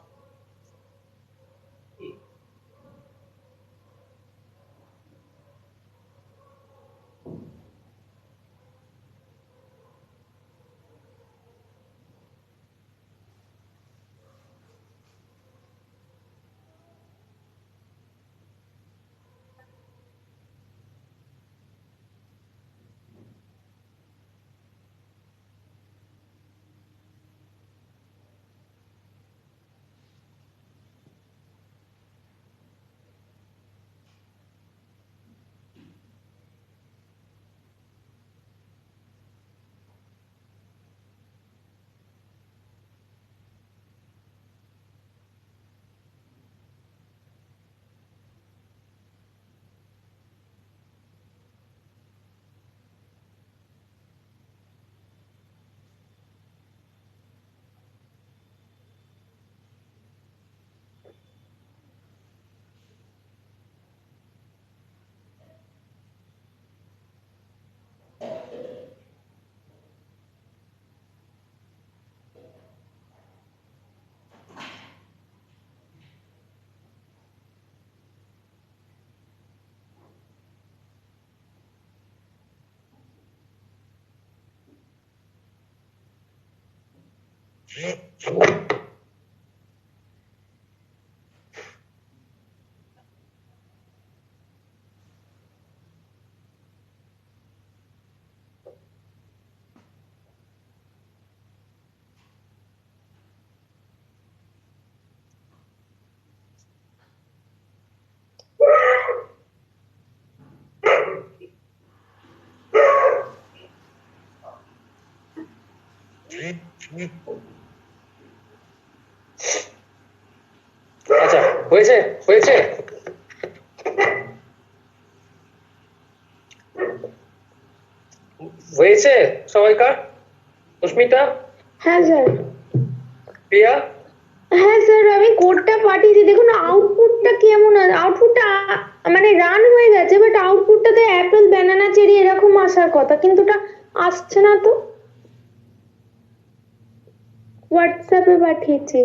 আচ্ছা, হয়েছে হয়েছে। হয়েছে সবাইকার? অস্মিতা, হ্যাঁ স্যার। প্রিয়া? হ্যাঁ স্যার, আমি কোডটা পাঠিয়েছি, দেখুন আউটপুটটা কেমন আছে। আউটপুটটা মানে রান হয়ে গেছে, বাট আউটপুটটাতে অ্যাপেল, ব্যানানা, চেরি এরকম আসার কথা, কিন্তু ওটা আসছে না তো। হোয়াটসঅ্যাপে পাঠিয়েছি।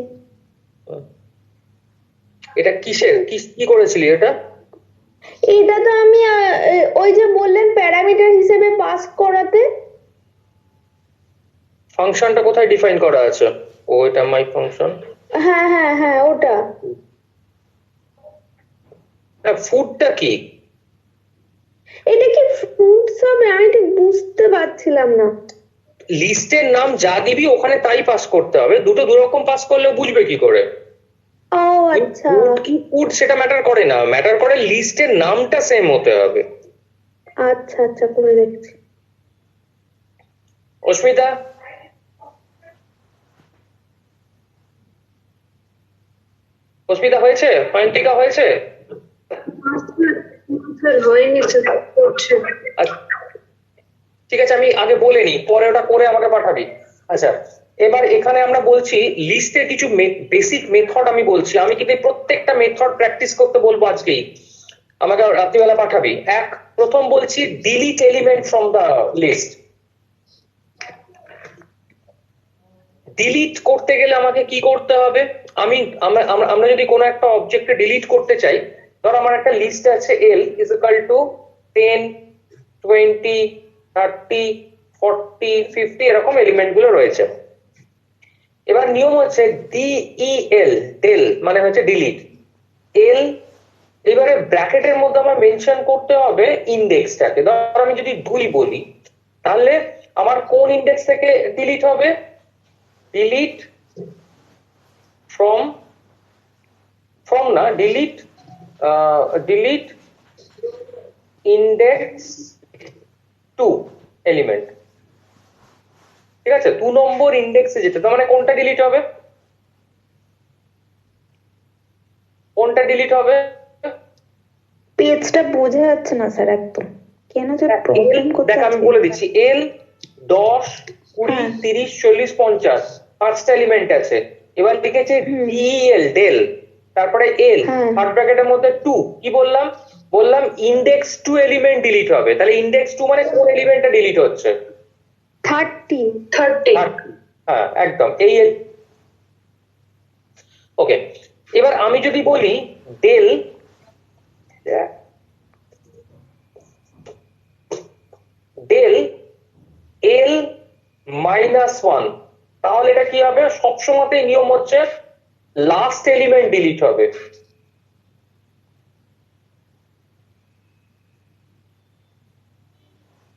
এটা কিসের, কি করেছিলি এটা? এটা তো আমি ওই যে বললেন প্যারামিটার হিসেবে পাস করাতে। ফাংশনটা কোথায় ডিফাইন করা আছে? ও, এটা মাই ফাংশন। হ্যাঁ হ্যাঁ হ্যাঁ, ওটা। ফুডটা কি? এটা কি ফ্রুটস হবে? আমি ঠিক বুঝতে পারছিলাম না। লিস্টের নাম যা দিবি ওখানে তাই পাস করতে হবে, দুটো দুরকম পাস করলে বুঝবে কি করে? ও আচ্ছা ফুড কি ফুড সেটা ম্যাটার করে না, ম্যাটার করে লিস্টের নামটা সেম হতে হবে। আচ্ছা আচ্ছা, করে দেখছি। অস্মিতা, অস্মিতা হয়েছে? পয়েন্টিকা হয়েছে? স্যার হয়নি স্যার, করছে। আচ্ছা, ঠিক আছে, আমি আগে বলে নি, পরে ওটা করে আমাকে পাঠাবি। আচ্ছা, এবার এখানে আমরা বলছি লিস্টের কিছু বেসিক মেথড আমি বলছি, আমি কিন্তু এই প্রত্যেকটা মেথড প্র্যাকটিস করতে বলবো আজকেই, আমাকে রাত্রিবেলা পাঠাবি। প্রথম বলছি delete element from the list. Delete করতে গেলে আমাকে কি করতে হবে? আমরা যদি কোনো একটা অবজেক্টকে ডিলিট করতে চাই, ধর আমার একটা লিস্ট আছে l is equal to 10, 20, 30, 40, 50 এরকম এলিমেন্ট গুলো রয়েছে। এবার নিয়ম হচ্ছে del, del মানে হচ্ছে ডিলিট l। এবারে ব্র্যাকেটের মধ্যে আমার মেনশন করতে হবে ইন্ডেক্সটাকে। ধর আমি যদি 2 বলি, তাহলে আমার কোন ইন্ডেক্স থেকে ডিলিট হবে? ডিলিট from না, ডিলিট ইন্ডেক্স 2 এলিমেন্ট। ঠিক আছে, 2 নম্বর ইন্ডেক্সে যেতে, তার মানে কোনটা ডিলিট হবে? কোনটা ডিলিট হবে? পেজটা বোঝা যাচ্ছে না স্যার একদম, কেন যে প্রবলেম করতে দেখ আমি বলে দিচ্ছি, l 10, 20, 30, 40, 50 পাঁচটা এলিমেন্ট আছে। এবার লিখেছে del, তারপরে l, থার্ড ব্র্যাকেটের মধ্যে 2, কি বললাম? বললাম ইন্ডেক্স 2 এলিমেন্ট ডিলিট হবে। তাহলে ইন্ডেক্স 2 মানে কোন এলিমেন্টটা ডিলিট হচ্ছে? 30। হ্যাঁ একদম, এই। ওকে, এবার আমি যদি বলি del l -1, তাহলে এটা কি হবে? সবসময়তেই নিয়ম হচ্ছে লাস্ট এলিমেন্ট ডিলিট হবে।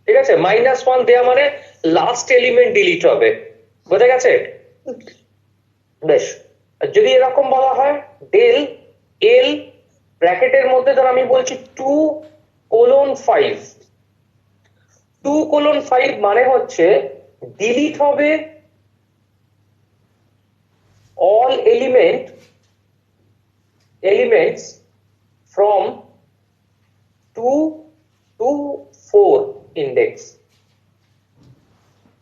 ঠিক আছে, -1 দেয়া মানে লাস্ট এলিমেন্ট ডিলিট হবে, বোঝা গেছে? বেশ, যদি এরকম বলা হয় del l ব্র্যাকেটের মধ্যে ধর আমি বলছি 2:5, 2:5 মানে হচ্ছে ডিলিট হবে all elements from 2 to 4 index,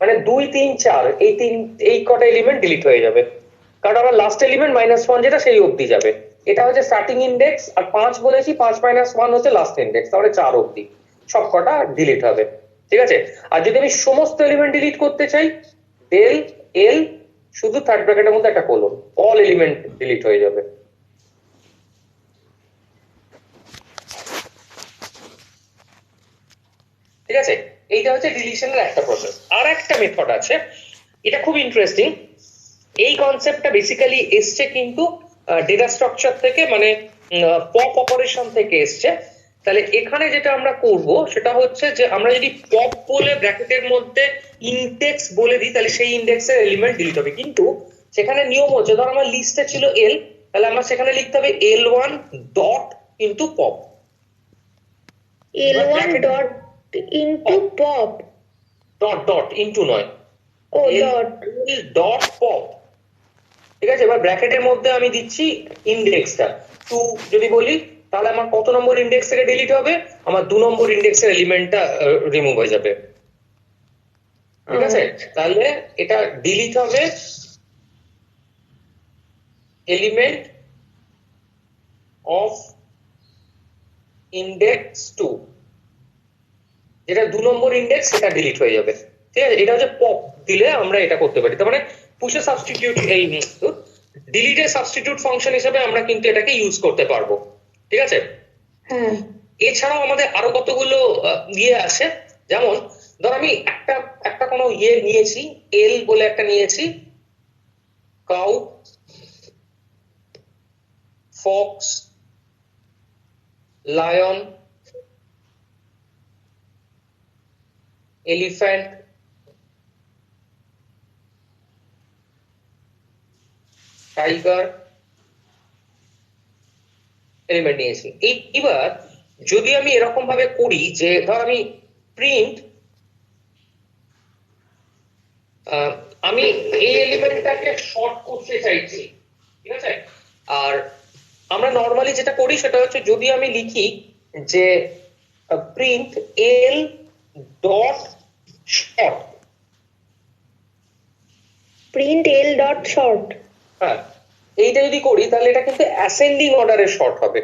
মানে 2, 3, 4 এই কটা এলিমেন্ট ডিলিট হয়ে যাবে, কারণ আমার লাস্ট এলিমেন্ট -1 যেটা সেই অবধি যাবে। এটা হচ্ছে স্টার্টিং ইন্ডেক্স, আর 5 বলেছি, 5 - 1 হচ্ছে লাস্ট ইন্ডেক্স, তাহলে 4 অবধি সব কটা ডিলিট হবে। ঠিক আছে, আর যদি আমি সমস্ত এলিমেন্ট ডিলিট করতে চাই, del l শুধু থার্ড ব্র্যাকেটের মধ্যে একটা কোলন, অল এলিমেন্ট ডিলিট হয়ে যাবে। ঠিক আছে, এইটা হচ্ছে ডিলিশনের একটা প্রসেস। আর একটা মেথড আছে, এটা খুব ইন্টারেস্টিং। এই কনসেপ্টটা বেসিক্যালি এসছে কিন্তু ডেটা স্ট্রাকচার থেকে, মানে পপ অপারেশন থেকে এসছে। তাহলে এখানে যেটা আমরা করব সেটা হচ্ছে যে আমরা যদি পপ বলে ব্র্যাকেটের মধ্যে ইন্ডেক্স বলে দিই, তাহলে সেই ইন্ডেক্সের এলিমেন্ট ডিলিট হবে। কিন্তু সেখানে নিয়ম হচ্ছে, ধর আমার লিস্টে ছিল l, তাহলে আমার সেখানে লিখতে হবে l1 dot into pop. l1 dot into pop, dot into নয়, ও ডট ডট পপ। ঠিক আছে, এবার ব্র্যাকেটের মধ্যে আমি দিচ্ছি ইন্ডেক্সটা 2 যদি বলি, তাহলে আমার কত নম্বর ইন্ডেক্স থেকে ডিলিট হবে? আমার 2 নম্বর ইন্ডেক্সের এলিমেন্টটা রিমুভ হয়ে যাবে। ঠিক আছে, তাহলে এটা ডিলিট হবে এলিমেন্ট অফ ইন্ডেক্স 2, যেটা 2 নম্বর ইন্ডেক্স সেটা ডিলিট হয়ে যাবে। ঠিক আছে, এটা হচ্ছে পপ দিলে আমরা এটা করতে পারি। তার মানে পুশে সাবস্টিটিউট এই ডিলিটে সাবস্টিটিউট ফাংশন হিসেবে আমরা কিন্তু এটাকে ইউজ করতে পারবো। ঠিক আছে, হ্যাঁ এছাড়াও আমাদের আরো কতগুলো ইয়ে আছে, যেমন ধর আমি একটা কোনো ইয়ে নিয়েছি, এল বলে একটা নিয়েছি, cow, Fox, lion, elephant, tiger element নিয়েছি। এইবার যদি আমি এরকম ভাবে করি যে ধর আমি প্রিন্ট, আমি এই এলিমেন্টটাকে শর্ট করতে চাইছি, ঠিক আছে, আর আমরা নর্মালি যেটা করি সেটা হচ্ছে যদি আমি লিখি যে print L dot short, print L dot short, হ্যাঁ এইটা যদি করি তাহলে এটা কিন্তু অ্যাসেন্ডিং অর্ডারের শর্ট হবে।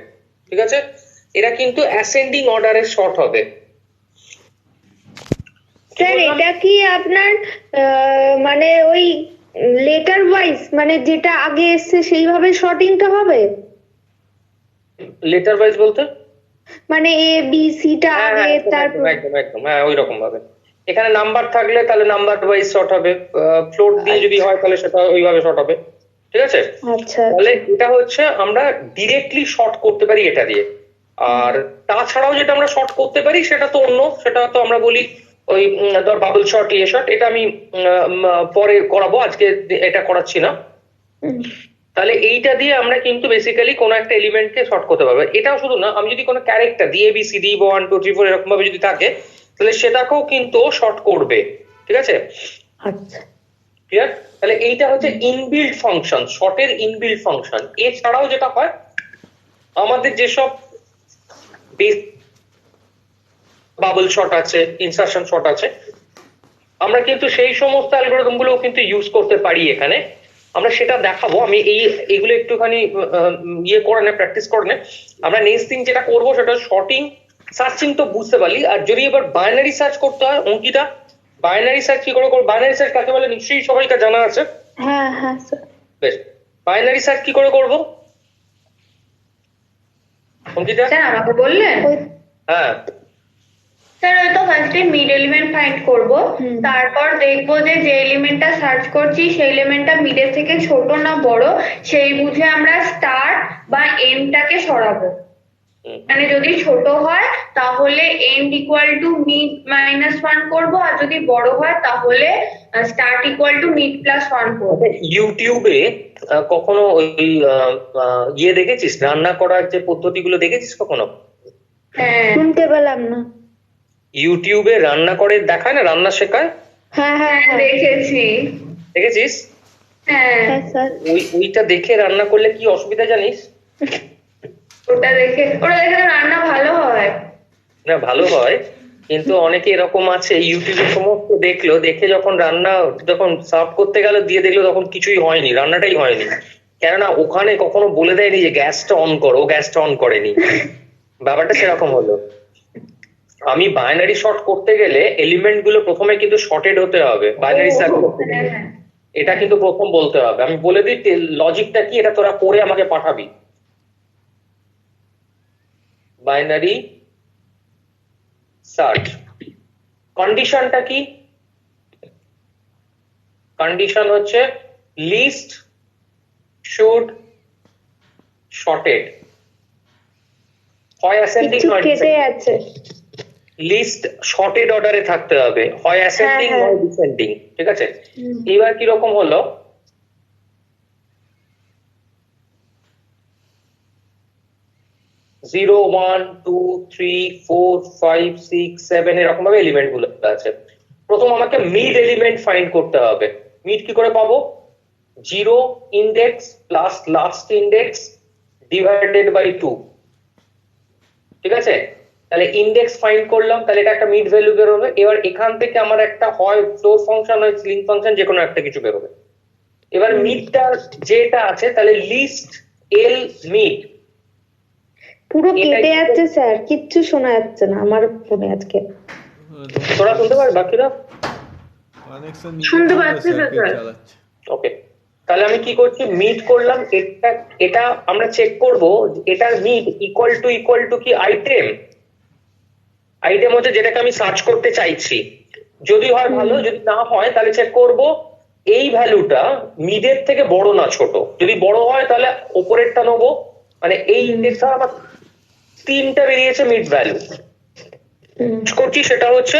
ঠিক আছে, এটা কিন্তু অ্যাসেন্ডিং অর্ডারের শর্ট হবে। স্যার এটা কি আপনার মানে ওই লেটার ওয়াইজ, মানে যেটা আগে এসছে সেইভাবে শর্টিংটা হবে? লেটার ওয়াইজ বলতে মানে এ বি সি টা হ্যাঁ, আগে একদম, তারপর একদম একদম হ্যাঁ ওই রকম ভাবে। এখানে নাম্বার থাকলে তাহলে নাম্বার ওয়াইজ শর্ট হবে, ফ্লোট দিয়ে যদি হয় তাহলে সেটা ওইভাবে শর্ট হবে। ঠিক আছে, আচ্ছা তাহলে এটা হচ্ছে আমরা ডিরেক্টলি শর্ট করতে পারি এটা দিয়ে। আর তাছাড়াও যেটা আমরা শর্ট করতে পারি সেটা তো অন্য, সেটা তো আমরা বলি ওই ধর বাবল শর্ট, ইয়ে শর্ট, এটা আমি পরে করাবো, আজকে এটা করাচ্ছি না। তাহলে এইটা দিয়ে আমরা কিন্তু বেসিক্যালি কোনো একটা এলিমেন্টকে শর্ট করতে পারবো। এটাও শুধু না, আমি যদি কোনো ক্যারেক্টার দিয়ে বি সি ডি 1 2 3 4 এরকম ভাবে যদি থাকে তাহলে সেটাকেও কিন্তু শর্ট করবে। ঠিক আছে, আচ্ছা ক্লিয়ার? তাহলে এইটা হচ্ছে ইনবিল্ড ফাংশন, শর্টের ইনবিল্ড ফাংশন। এছাড়াও যেটা হয় আমাদের যেসব বাবল শর্ট আছে, ইনসারশন শর্ট আছে, আমরা কিন্তু সেই সমস্ত অ্যালগরিদম গুলো কিন্তু ইউজ করতে পারি এখানে। আমরা সেটা দেখাবো, আমি এইগুলো একটুখানি ইয়ে করে নে, প্র্যাকটিস করে নে। আমরা নেক্সট দিন যেটা করবো সেটা শর্টিং, সার্চিং তো বুঝতে পারলি। আর যদি এবার বাইনারি সার্চ করতে হয়, অঙ্কিতা বাইনারি সার্চ কি করে করবো? বাইনারি সার্চ কাকে বলে নিশ্চয়ই সবাইকে জানা আছে। হ্যাঁ হ্যাঁ স্যার। বেশ, বাইনারি সার্চ কি করে করবো অঙ্কিতা? স্যার আমাকে বললেন? হ্যাঁ স্যার ওই তো ফার্স্টে মিড এলিমেন্ট ফাইন্ড করব, তারপর দেখবো যে যে এলিমেন্টটা সার্চ করছি সেই এলিমেন্টটা মিডের থেকে ছোট না বড়, সেই বুঝে আমরা স্টার্ট বা এন্ডটাকে সরাবো। মানে যদি ছোট হয় তাহলে end equal to mid minus 1 করব, আর যদি বড় হয় তাহলে start equal to mid plus 1 করব। ইউটিউবে কখনো ওই ইয়ে দেখেছিস, রান্না করার যে পদ্ধতিগুলো দেখেছিস কখনো? হ্যাঁ শুনতে পেলাম না। ইউটিউবে রান্না করে দেখায় না, রান্না শেখায়, হ্যাঁ হ্যাঁ হ্যাঁ দেখেছি। দেখেছিস? হ্যাঁ হ্যাঁ স্যার। ওইটা দেখে রান্না করলে কি অসুবিধা জানিস? ওটা দেখে তো রান্না ভালো হয়। না ভালো হয়, কিন্তু অনেকে এরকম আছে ইউটিউবে সমস্ত দেখলো, দেখে যখন রান্না যখন সার্ভ করতে গেল দিয়ে দেখলো তখন কিছুই হয়নি, রান্নাটাই হয়নি। কেননা ওখানে কখনো বলে দেয়নি যে গ্যাসটা অন করো, ও গ্যাসটা অন করেনি। ব্যাপারটা সেরকম হলো। আমি বাইনারি শর্ট করতে গেলে এলিমেন্ট গুলো প্রথমে কিন্তু শর্টেড হতে হবে বাইনারি সার্চ করতে গেলে। হ্যাঁ, এটা কিন্তু প্রথম বলতে হবে। আমি বলে দিই লজিকটা কি, এটা তোরা করে আমাকে পাঠাবি। বাইনারি সার্চ কন্ডিশনটা কি? কন্ডিশন হচ্ছে লিস্ট শুড শর্টেড, হয় অ্যাসেন্ডিং কিছু নয় কেটে আছে। লিস্ট শর্টেড অর্ডারে থাকতে হবে, হয় অ্যাসেন্ডিং হ্যাঁ, নয় ডিসেন্ডিং। ঠিক আছে, এবার কি রকম হলো, জিরো 1 2 3 4 5 6 7 এরকম ভাবে এলিমেন্ট গুলো আছে। প্রথম আমাকে মিড এলিমেন্ট ফাইন্ড করতে হবে। মিড কি করে পাবো? 0 index plus last index divided by 2। ঠিক আছে, তাহলে ইন্ডেক্স ফাইন্ড করলাম, তাহলে এটা একটা মিড ভ্যালু বেরোবে। এবার এখান থেকে আমার একটা হয় ফ্লোর ফাংশন হয় সিলিং ফাংশন, যে কোনো একটা কিছু বেরোবে। এবার মিডটা যেটা আছে তাহলে লিস্ট এল মিড পুরো এটাই কেটে তো- যাচ্ছে স্যার, কিচ্ছু শোনা যাচ্ছে না আমার ফোনে আজকে। তোরা শুনতে পারবে বাকিরা? কানেকশন শুনতে পাচ্ছি তো, স্যার। চালাচ্ছে। ওকে, তাহলে আমি কি করছি, মিড করলাম। এটা আমরা চেক করব এটার মিড ইকুয়াল টু কি আইটেম হচ্ছে যেটাকে আমি সার্চ করতে চাইছি। যদি হয় ভালো, যদি না হয় তাহলে চেক করব এই ভ্যালুটা মিডের থেকে বড় না ছোট। যদি বড় হয় তাহলে ওপরেরটা নেবো, মানে এই ইন্ডেক্সটা আমার 3টা বেরিয়েছে মিড ভ্যালু করছি, সেটা হচ্ছে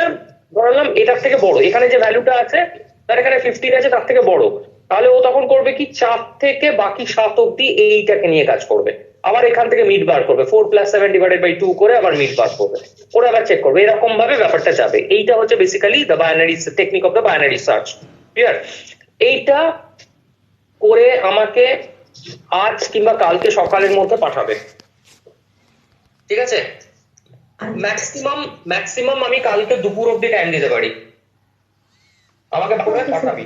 ধরলাম এটার থেকে বড়। এখানে যে ভ্যালুটা আছে তার এখানে 15 আছে, তার থেকে বড়। তাহলে ও তখন করবে কি, 4 থেকে বাকি 7 অব্দি এইটাকে নিয়ে কাজ করবে। আবার এখান থেকে মিড বার করবে, 4 + 7 / 2 করে আবার মিড বার করবে, ওরা আবার চেক করবে। এরকম ভাবে ব্যাপারটা যাবে। এইটা হচ্ছে basically the binary technique of the binary search. Clear? এইটা করে আমাকে আজ কিংবা কালকে সকালের মধ্যে পাঠাবে, ঠিক আছে? ম্যাক্সিমাম আমি কালকে দুপুর অব্দি টাইম দিতে পারি, আমাকে পাঠাবি।